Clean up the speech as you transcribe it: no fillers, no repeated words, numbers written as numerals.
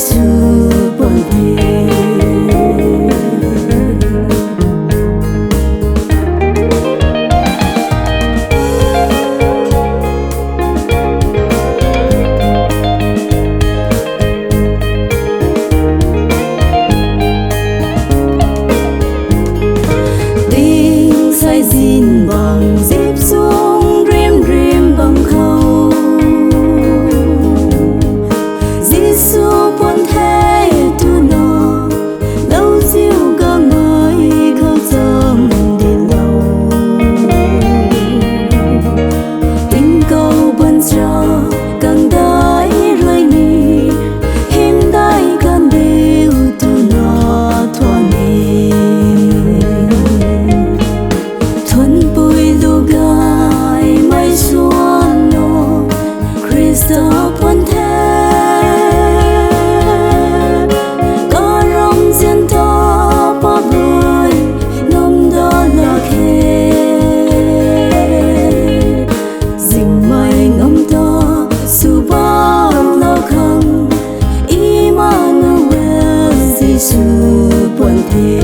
Giêsu buồn về. Tiếng say xin bằng dịp xuống rìm rìm bằng khâu. Giêsu buồn thế tu nọ lâu diêu ca ngợi khâu dâm đi lâu. Tình câu buồn cho càng đãi lời ni hiếm đãi càng đều tu nọ thoa nề. Thuần bùi lu gai mây xuống nô Christo buồn thế. Có rong riêng to bó bùi nôm đó là khê. Dình mây ngâm to su bao lâu không Emmanuel Giêsu buồn thế.